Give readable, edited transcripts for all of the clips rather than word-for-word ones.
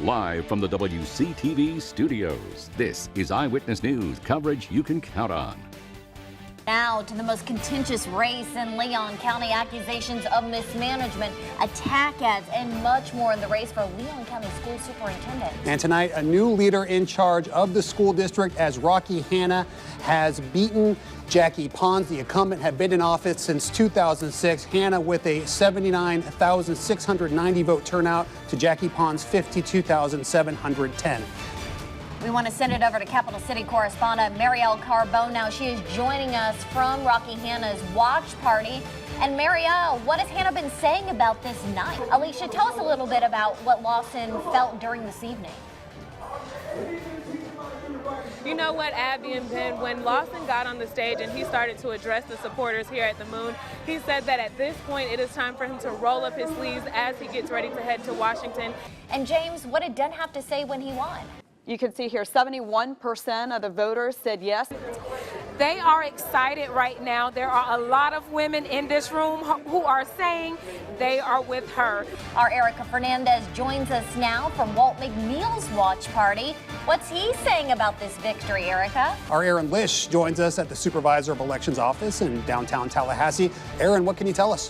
Live from the WCTV studios, this is Eyewitness News, coverage you can count on. Now to the most contentious race in Leon County. Accusations of mismanagement, attack ads, and much more in the race for Leon County School Superintendent. And tonight, a new leader in charge of the school district as Rocky Hanna has beaten Jackie Pons. The incumbent had been in office since 2006. Hanna with a 79,690 vote turnout to Jackie Pons' 52,710. We want to send it over to Capital City correspondent Marielle Carbone. Now she is joining us from Rocky Hanna's watch party. And Marielle, what has Hanna been saying about this night? Alicia, tell us a little bit about what Lawson felt during this evening. You know what, Abby and Ben, when Lawson got on the stage and he started to address the supporters here at the Moon, he said that at this point it is time for him to roll up his sleeves as he gets ready to head to Washington. And James, what did Dunn have to say when he won? You can see here 71% of the voters said yes. They are excited right now. There are a lot of women in this room who are saying they are with her. Our Erica Fernandez joins us now from Walt McNeil's watch party. What's he saying about this victory, Erica? Our Aaron Lish joins us at the Supervisor of Elections office in downtown Tallahassee. Aaron, what can you tell us?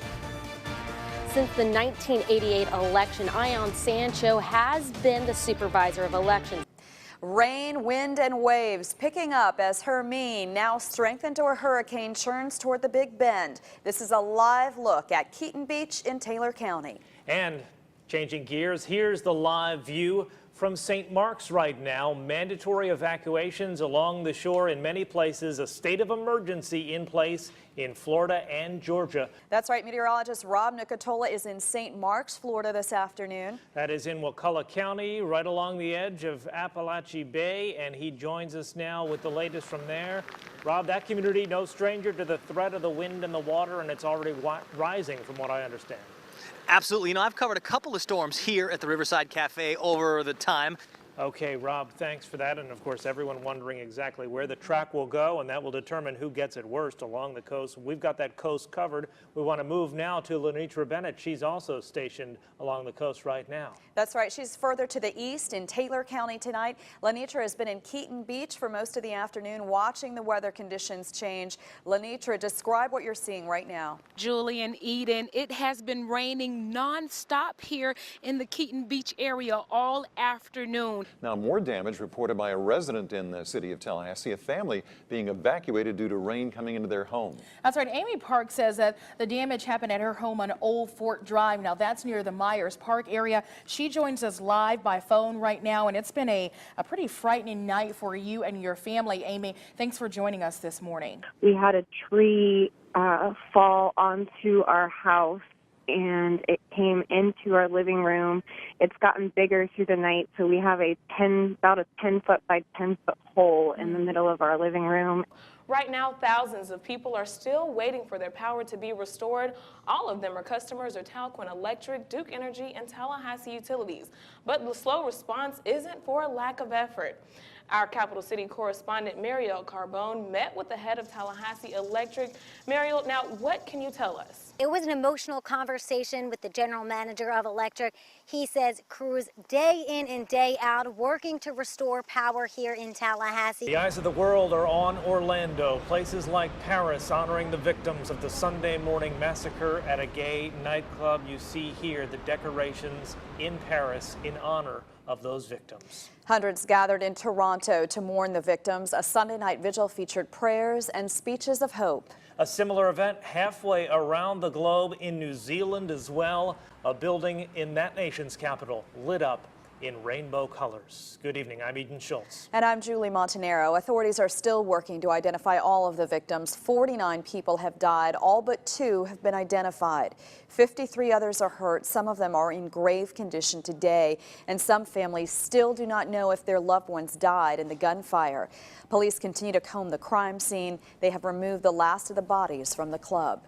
Since the 1988 election, Ion Sancho has been the Supervisor of Elections. Rain, wind, and waves picking up as Hermine, now strengthened to a hurricane, churns toward the Big Bend. This is a live look at Keaton Beach in Taylor County. And changing gears, here's the live view from St. Mark's right now. Mandatory evacuations along the shore in many places. A state of emergency in place in Florida and Georgia. That's right. Meteorologist Rob Nicotola is in St. Mark's, Florida this afternoon. That is in Wakulla County, right along the edge of Appalachia Bay, and he joins us now with the latest from there. Rob, that community no stranger to the threat of the wind and the water, and it's already rising from what I understand. Absolutely. You know, I've covered a couple of storms here at the Riverside Cafe over the time. Okay, Rob, thanks for that. And of course, everyone wondering exactly where the track will go, and that will determine who gets it worst along the coast. We've got that coast covered. We want to move now to Lenitra Bennett. She's also stationed along the coast right now. That's right. She's further to the east in Taylor County tonight. Lenitra has been in Keaton Beach for most of the afternoon, watching the weather conditions change. Lenitra, describe what you're seeing right now. Julie and Eden, it has been raining nonstop here in the Keaton Beach area all afternoon. Now, more damage reported by a resident in the city of Tallahassee, a family being evacuated due to rain coming into their home. That's right. Amy Park says that the damage happened at her home on Old Fort Drive. Now, that's near the Myers Park area. She joins us live by phone right now, and it's been a pretty frightening night for you and your family. Amy, thanks for joining us this morning. We had a tree fall onto our house, and it came into our living room. It's gotten bigger through the night, so we have about a 10-foot by 10-foot hole in the middle of our living room. Right now, thousands of people are still waiting for their power to be restored. All of them are customers of Talquin Electric, Duke Energy, and Tallahassee Utilities. But the slow response isn't for a lack of effort. Our Capital City correspondent Marielle Carbone met with the head of Tallahassee Electric. Marielle, now what can you tell us? It was an emotional conversation with the general manager of Electric. He says crews day in and day out working to restore power here in Tallahassee. The eyes of the world are on Orlando. Places like Paris honoring the victims of the Sunday morning massacre at a gay nightclub. You see here the decorations in Paris in honor of those victims. Hundreds gathered in Toronto to mourn the victims. A Sunday night vigil featured prayers and speeches of hope. A similar event halfway around the globe in New Zealand as well. A building in that nation's capital lit up in rainbow colors. Good evening, I'm Eden Schultz. And I'm Julie Montanaro. Authorities are still working to identify all of the victims. 49 people have died, all but 2 have been identified. 53 others are hurt. Some of them are in grave condition today, and some families still do not know if their loved ones died in the gunfire. Police continue to comb the crime scene. They have removed the last of the bodies from the club.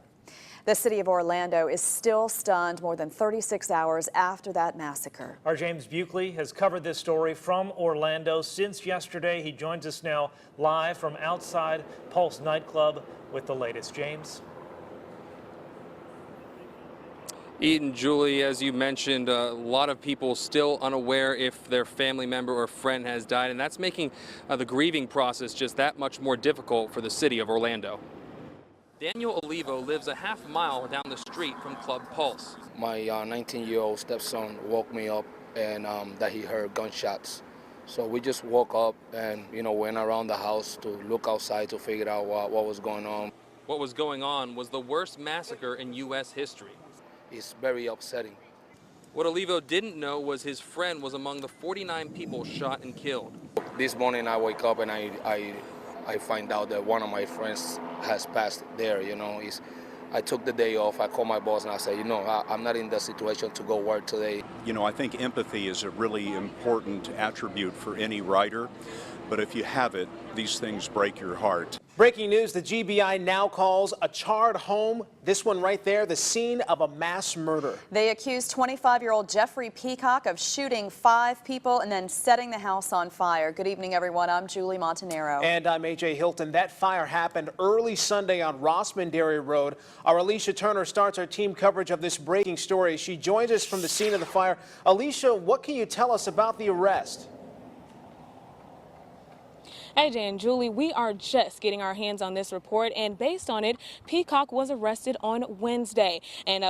The city of Orlando is still stunned more than 36 hours after that massacre. Our James Buckley has covered this story from Orlando since yesterday. He joins us now live from outside Pulse nightclub with the latest. James. Eden, Julie, as you mentioned, a lot of people still unaware if their family member or friend has died, and that's making the grieving process just that much more difficult for the city of Orlando. Daniel Olivo lives a half mile down the street from Club Pulse. My 19-year-old stepson woke me up and that he heard gunshots. So we just woke up and, went around the house to look outside to figure out what was going on. What was going on was the worst massacre in U.S. history. It's very upsetting. What Olivo didn't know was his friend was among the 49 people shot and killed. This morning I wake up and I find out that one of my friends has passed there, I took the day off. I called my boss and I said, I'm not in the situation to go work today. I think empathy is a really important attribute for any writer, but if you have it, these things break your heart. Breaking news, the GBI now calls a charred home, this one right there, the scene of a mass murder. They accused 25-year-old Jeffrey Peacock of shooting 5 people and then setting the house on fire. Good evening, everyone. I'm Julie Montanaro. And I'm AJ Hilton. That fire happened early Sunday on Rossman Dairy Road. Our Alicia Turner starts our team coverage of this breaking story. She joins us from the scene of the fire. Alicia, what can you tell us about the arrest? AJ and Julie, we are just getting our hands on this report, and based on it, Peacock was arrested on Wednesday. And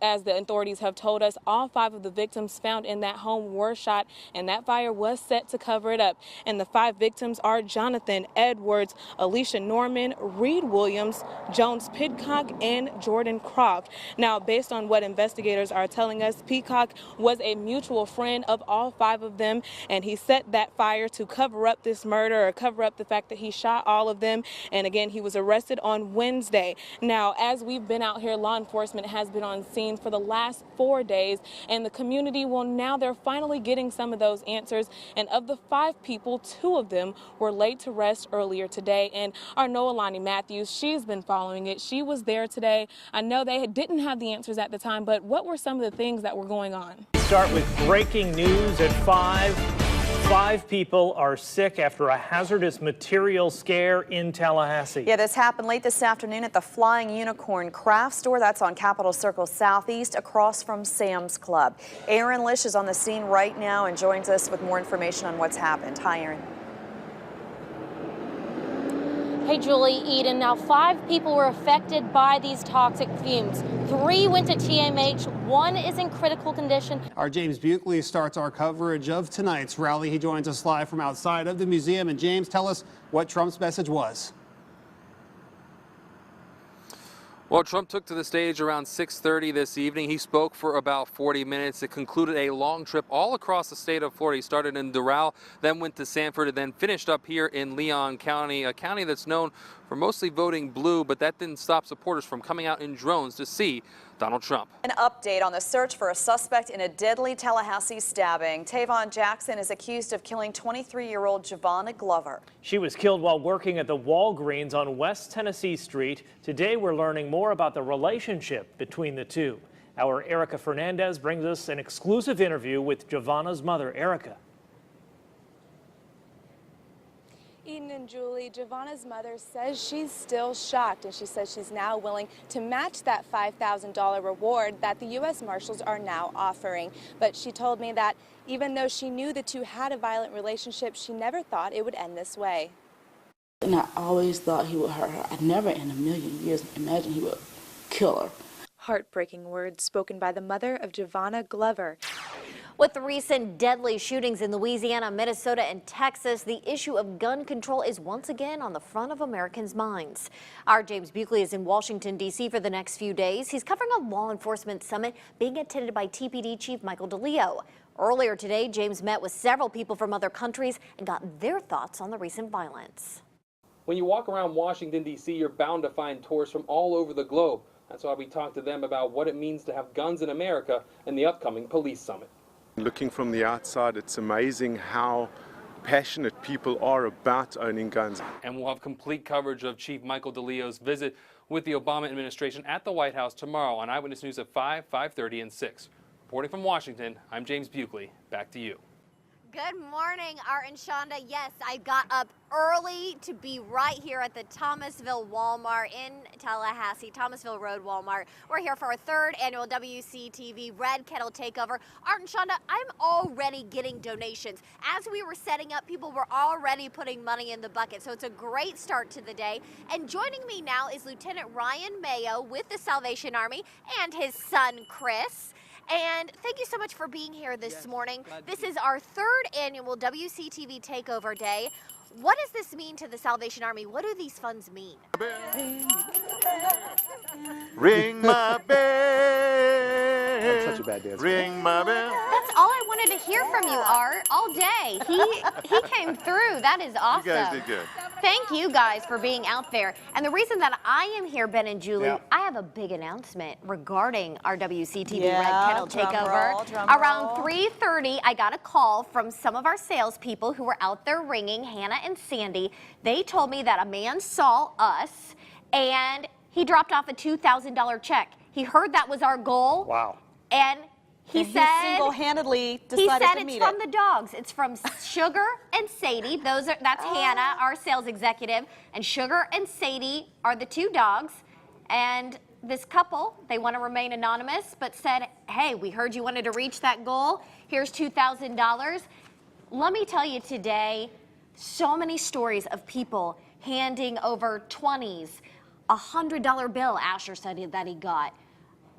as the authorities have told us, all 5 of the victims found in that home were shot, and that fire was set to cover it up. And the 5 victims are Jonathan Edwards, Alicia Norman, Reed Williams, Jones Pidcock, and Jordan Croft. Now, based on what investigators are telling us, Peacock was a mutual friend of all 5 of them, and he set that fire to cover up this murder, or cover up the fact that he shot all of them. And again, he was arrested on Wednesday. Now, as we've been out here, law enforcement has been on scene for the last 4 days, and the community, well, now they're finally getting some of those answers. And of the 5 people, 2 of them were laid to rest earlier today. And our Noelani Matthews, she's been following it. She was there today. I know they didn't have the answers at the time, but what were some of the things that were going on? Start with breaking news at 5. 5 people are sick after a hazardous material scare in Tallahassee. Yeah, this happened late this afternoon at the Flying Unicorn Craft Store. That's on Capitol Circle Southeast, across from Sam's Club. Aaron Lish is on the scene right now and joins us with more information on what's happened. Hi, Aaron. Hey, Julie, Eden. Now, 5 people were affected by these toxic fumes. 3 went to TMH. 1 is in critical condition. Our James Buckley starts our coverage of tonight's rally. He joins us live from outside of the museum. And James, tell us what Trump's message was. Well, Trump took to the stage around 6:30 this evening. He spoke for about 40 minutes. It concluded a long trip all across the state of Florida. He started in Doral, then went to Sanford, and then finished up here in Leon County, a county that's known for mostly voting blue, but that didn't stop supporters from coming out in drones to see Donald Trump. An update on the search for a suspect in a deadly Tallahassee stabbing. Tavon Jackson is accused of killing 23-year-old Giovanna Glover. She was killed while working at the Walgreens on West Tennessee Street. Today we're learning more about the relationship between the two. Our Erica Fernandez brings us an exclusive interview with Giovanna's mother, Erica. Eden and Julie, Giovanna's mother says she's still shocked, and she says she's now willing to match that $5,000 reward that the U.S. Marshals are now offering. But she told me that even though she knew the two had a violent relationship, she never thought it would end this way. And I always thought he would hurt her. I never in a million years imagined he would kill her. Heartbreaking words spoken by the mother of Giovanna Glover. With the recent deadly shootings in Louisiana, Minnesota, and Texas, the issue of gun control is once again on the front of Americans' minds. Our James Buckley is in Washington, D.C. for the next few days. He's covering a law enforcement summit being attended by TPD Chief Michael DeLeo. Earlier today, James met with several people from other countries and got their thoughts on the recent violence. When you walk around Washington, D.C., you're bound to find tourists from all over the globe. That's why we talked to them about what it means to have guns in America and the upcoming police summit. Looking from the outside, it's amazing how passionate people are about owning guns. And we'll have complete coverage of Chief Michael DeLeo's visit with the Obama administration at the White House tomorrow on Eyewitness News at 5, 5:30, and 6. Reporting from Washington, I'm James Buckley. Back to you. Good morning, Art and Shonda. Yes, I got up early to be right here at the Thomasville Walmart in Tallahassee, Thomasville Road Walmart. We're here for our 3rd annual WCTV Red Kettle Takeover. Art and Shonda, I'm already getting donations. As we were setting up, people were already putting money in the bucket, so it's a great start to the day. And joining me now is Lieutenant Ryan Mayo with the Salvation Army and his son, Chris. And thank you so much for being here this morning. This is our 3rd annual WCTV Takeover Day. What does this mean to the Salvation Army? What do these funds mean? Ring my bell. That's such a bad dance. Ring my bell. That's all I wanted to hear from you, Art, all day. He came through. That is awesome. You guys did good. Thank you guys for being out there. And the reason that I am here, Ben and Julie, I have a big announcement regarding our WCTV Red Kettle Takeover. Around 3:30, I got a call from some of our salespeople who were out there ringing, Hannah and Sandy. They told me that a man saw us and he dropped off a $2,000 check. He heard that was our goal. Wow. And he said single-handedly decided he said to it's meet from it. the dogs. It's from Sugar and Sadie. That's Hannah, our sales executive, and Sugar and Sadie are the 2 dogs. And this couple, they want to remain anonymous, but said, "Hey, we heard you wanted to reach that goal. Here's $2,000." Let me tell you today, so many stories of people handing over 20s, a $100 bill. Asher said that he got.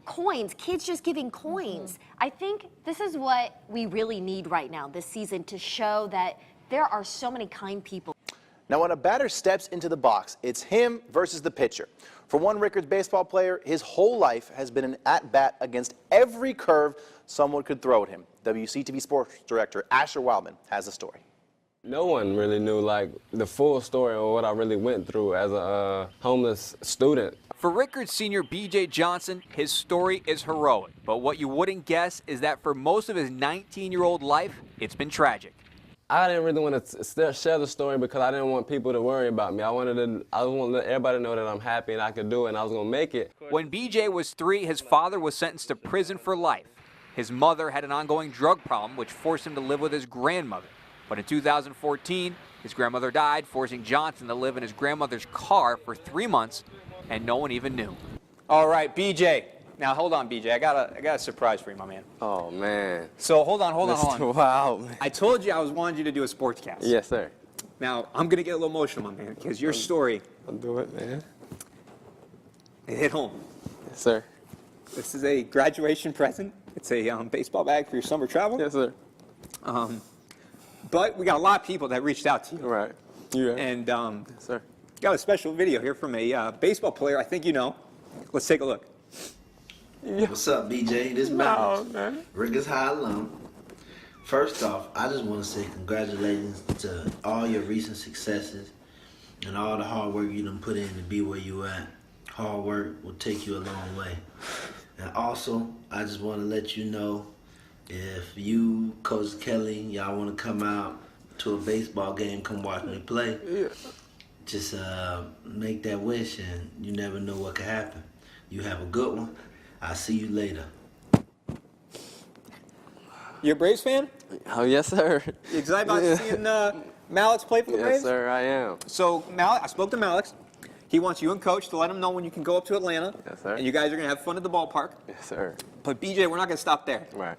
Coins, kids just giving coins. I think this is what we really need right now this season to show that there are so many kind people. Now, when a batter steps into the box, it's him versus the pitcher. For one Rickards baseball player, his whole life has been an at-bat against every curve someone could throw at him. WCTV Sports Director Asher Wildman has a story. No one really knew the full story of what I really went through as a homeless student. For Rickards senior B.J. Johnson, his story is heroic. But what you wouldn't guess is that for most of his 19-year-old life, it's been tragic. I didn't really want to share the story because I didn't want people to worry about me. I wanted to let everybody know that I'm happy and I could do it and I was going to make it. When B.J. was 3, his father was sentenced to prison for life. His mother had an ongoing drug problem, which forced him to live with his grandmother. But in 2014, his grandmother died, forcing Johnson to live in his grandmother's car for 3 months, and no one even knew. All right, BJ. Now, hold on, BJ. I got a surprise for you, my man. Oh, man. So, hold on. Wow, man. I told you I wanted you to do a sportscast. Yes, sir. Now, I'm going to get a little emotional, my man, because your story... I'll do it, man. It hit home. Yes, sir. This is a graduation present. It's a baseball bag for your summer travel. Yes, sir. But we got a lot of people that reached out to you. Right. Yeah. And yes, sir. Got a special video here from a baseball player I think you know. Let's take a look. What's up, BJ? This Max, Rickards High alum. First off, I just want to say congratulations to all your recent successes and all the hard work you done put in to be where you at. Hard work will take you a long way. And also, I just want to let you know, if you, Coach Kelly, y'all want to come out to a baseball game, come watch me play. Yeah. Just make that wish, and you never know what could happen. You have a good one. I'll see you later. You a Braves fan? Oh, yes, sir. You excited about seeing Mallix play for the Braves? Yes, sir, I am. So, I spoke to Mallix. He wants you and Coach to let him know when you can go up to Atlanta. Yes, sir. And you guys are going to have fun at the ballpark. Yes, sir. But, BJ, we're not going to stop there. Right.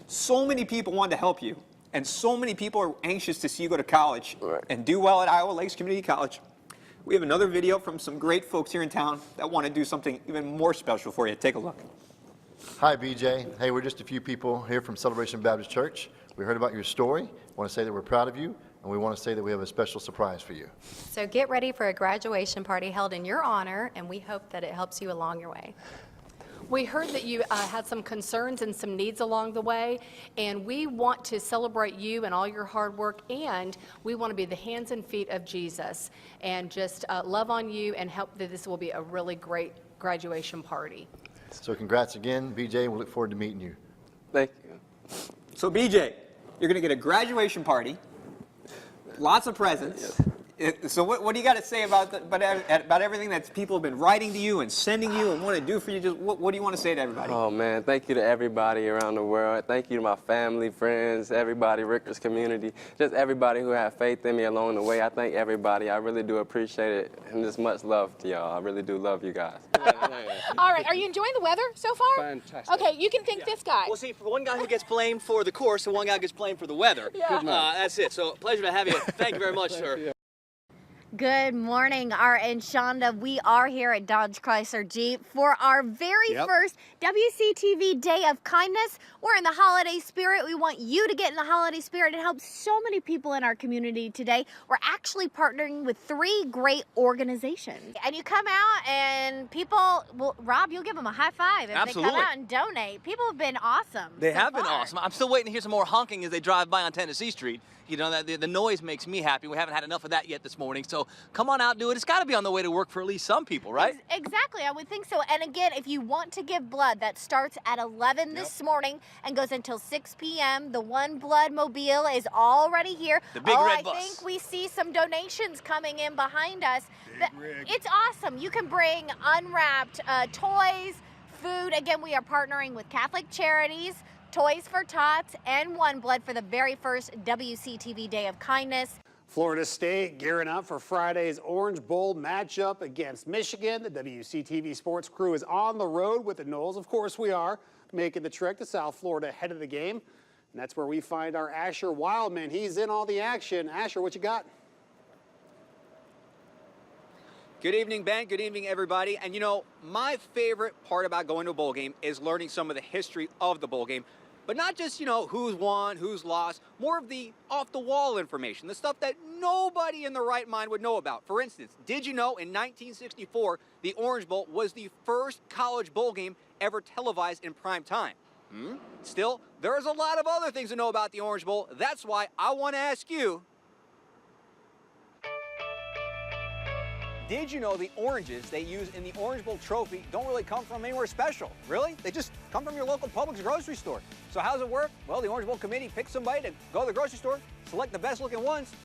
So many people wanted to help you, and so many people are anxious to see you go to college and do well at Iowa Lakes Community College. We have another video from some great folks here in town that want to do something even more special for you. Take a look. Hi, BJ. Hey, we're just a few people here from Celebration Baptist Church. We heard about your story. We want to say that we're proud of you, and we want to say that we have a special surprise for you. So get ready for a graduation party held in your honor, and we hope that it helps you along your way. We heard that you had some concerns and some needs along the way, and we want to celebrate you and all your hard work, and we want to be the hands and feet of Jesus and just love on you and help that this will be a really great graduation party. So congrats again, BJ. We look forward to meeting you. Thank you. So, BJ, you're going to get a graduation party, lots of presents, So what do you got to say about everything that people have been writing to you and sending you and want to do for you? Just what do you want to say to everybody? Oh man, thank you to everybody around the world. Thank you to my family, friends, everybody, Rickers community, just everybody who had faith in me along the way. I thank everybody. I really do appreciate it, and just much love to y'all. I really do love you guys. All right, are you enjoying the weather so far? Fantastic. Okay, you can thank this guy. Well, see, for one guy who gets blamed for the course and one guy gets blamed for the weather. Yeah. That's it. So pleasure to have you. Thank you very much, sir. Good morning, Art and Shonda. We are here at Dodge Chrysler Jeep for our very first WCTV Day of Kindness. We're in the holiday spirit. We want you to get in the holiday spirit and help so many people in our community today. We're actually partnering with 3 great organizations. And you come out and people, well, Rob, you'll give them a high five if Absolutely. they come out and donate. People have been awesome. They so have been far. awesome. I'm still waiting to hear some more honking as they drive by on Tennessee Street. You know, the noise makes me happy. We haven't had enough of that yet this morning. So come on out, do it. It's got to be on the way to work for at least some people, right? Exactly, I would think so. And again, if you want to give blood, that starts at 11 this morning and goes until 6 p.m. The One Blood Mobile is already here. The big red bus. I think we see some donations coming in behind us. It's awesome. You can bring unwrapped toys, food. Again, we are partnering with Catholic Charities, Toys for Tots, and One Blood for the very first WCTV Day of Kindness. Florida State gearing up for Friday's Orange Bowl matchup against Michigan. The WCTV Sports crew is on the road with the Noles. Of course we are, making the trek to South Florida ahead of the game. And that's where we find our Asher Wildman. He's in all the action. Asher, what you got? Good evening, Ben. Good evening, everybody. And you know, my favorite part about going to a bowl game is learning some of the history of the bowl game. But not just, you know, who's won, who's lost, more of the off-the-wall information, the stuff that nobody in their right mind would know about. For instance, did you know in 1964, the Orange Bowl was the first college bowl game ever televised in prime time? Still, there's a lot of other things to know about the Orange Bowl. That's why I want to ask you, did you know the oranges they use in the Orange Bowl trophy don't really come from anywhere special? Really? They just come from your local Publix grocery store. So how does it work? Well, the Orange Bowl committee picks somebody to go to the grocery store, select the best looking ones,